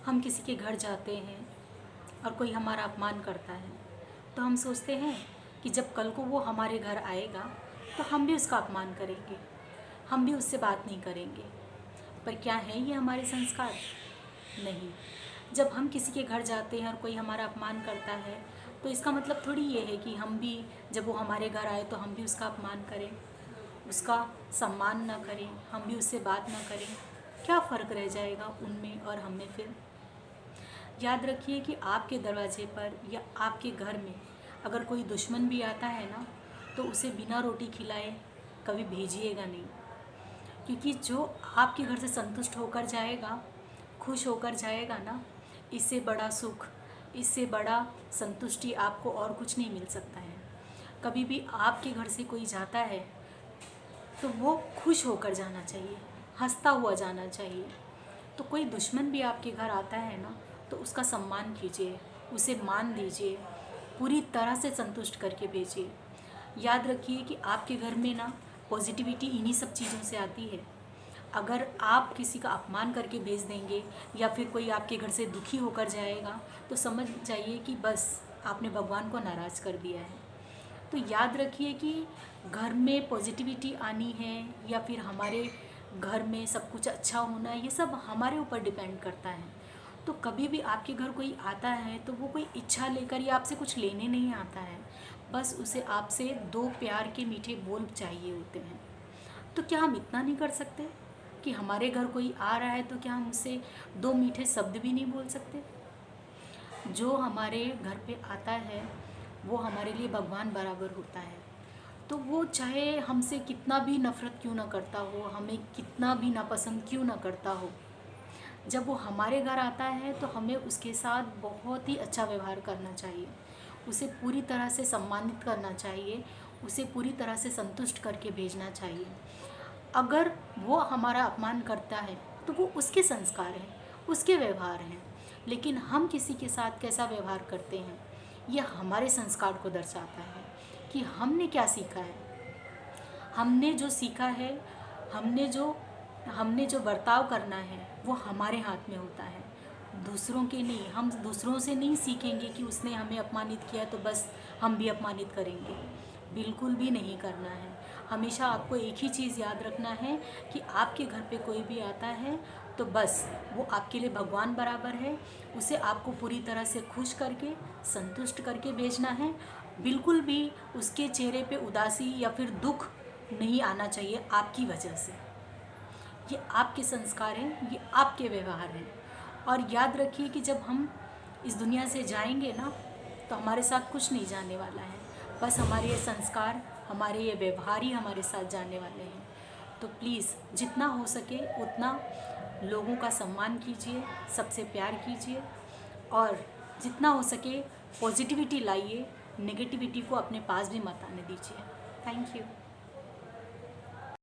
हम किसी के घर जाते हैं और कोई हमारा अपमान करता है तो हम सोचते हैं कि जब कल को वो हमारे घर आएगा तो हम भी उसका अपमान करेंगे, हम भी उससे बात नहीं करेंगे। पर क्या है ये हमारे संस्कार? नहीं। जब हम किसी के घर जाते हैं और कोई हमारा अपमान करता है तो इसका मतलब थोड़ी ये है कि हम भी जब वो हमारे घर आए तो हम भी उसका अपमान करें, उसका सम्मान ना करें, हम भी उससे बात ना करें। क्या फ़र्क रह जाएगा उनमें और हम में फिर? याद रखिए कि आपके दरवाजे पर या आपके घर में अगर कोई दुश्मन भी आता है ना तो उसे बिना रोटी खिलाए कभी भेजिएगा नहीं, क्योंकि जो आपके घर से संतुष्ट होकर जाएगा, खुश होकर जाएगा ना, इससे बड़ा सुख, इससे बड़ा संतुष्टि आपको और कुछ नहीं मिल सकता है। कभी भी आपके घर से कोई जाता है तो वो खुश होकर जाना चाहिए, हंसता हुआ जाना चाहिए। तो कोई दुश्मन भी आपके घर आता है ना तो उसका सम्मान कीजिए, उसे मान दीजिए, पूरी तरह से संतुष्ट करके भेजिए। याद रखिए कि आपके घर में ना पॉजिटिविटी इन्हीं सब चीज़ों से आती है। अगर आप किसी का अपमान करके भेज देंगे या फिर कोई आपके घर से दुखी होकर जाएगा तो समझ जाइए कि बस आपने भगवान को नाराज़ कर दिया है। तो याद रखिए कि घर में पॉजिटिविटी आनी है या फिर हमारे घर में सब कुछ अच्छा होना है, ये सब हमारे ऊपर डिपेंड करता है। तो कभी भी आपके घर कोई आता है तो वो कोई इच्छा लेकर या आपसे कुछ लेने नहीं आता है, बस उसे आपसे दो प्यार के मीठे बोल चाहिए होते हैं। तो क्या हम इतना नहीं कर सकते कि हमारे घर कोई आ रहा है तो क्या हम उससे दो मीठे शब्द भी नहीं बोल सकते? जो हमारे घर पे आता है वो हमारे लिए भगवान बराबर होता है। तो वो चाहे हमसे कितना भी नफ़रत क्यों ना करता हो, हमें कितना भी नापसंद क्यों ना करता हो, जब वो हमारे घर आता है तो हमें उसके साथ बहुत ही अच्छा व्यवहार करना चाहिए, उसे पूरी तरह से सम्मानित करना चाहिए, उसे पूरी तरह से संतुष्ट करके भेजना चाहिए। अगर वो हमारा अपमान करता है तो वो उसके संस्कार हैं, उसके व्यवहार हैं, लेकिन हम किसी के साथ कैसा व्यवहार करते हैं यह हमारे संस्कार को दर्शाता है कि हमने क्या सीखा है। हमने जो सीखा है, हमने जो बर्ताव करना है वो हमारे हाथ में होता है, दूसरों के नहीं। हम दूसरों से नहीं सीखेंगे कि उसने हमें अपमानित किया तो बस हम भी अपमानित करेंगे, बिल्कुल भी नहीं करना है। हमेशा आपको एक ही चीज़ याद रखना है कि आपके घर पे कोई भी आता है तो बस वो आपके लिए भगवान बराबर है, उसे आपको पूरी तरह से खुश करके संतुष्ट करके भेजना है। बिल्कुल भी उसके चेहरे पे उदासी या फिर दुख नहीं आना चाहिए आपकी वजह से। ये आपके संस्कार हैं, ये आपके व्यवहार हैं। और याद रखिए कि जब हम इस दुनिया से जाएंगे ना तो हमारे साथ कुछ नहीं जाने वाला है, बस हमारे ये संस्कार, हमारे ये व्यवहार ही हमारे साथ जाने वाले हैं। तो प्लीज़ जितना हो सके उतना लोगों का सम्मान कीजिए, सबसे प्यार कीजिए और जितना हो सके पॉजिटिविटी लाइए, नेगेटिविटी को अपने पास भी मत आने दीजिए। Thank you.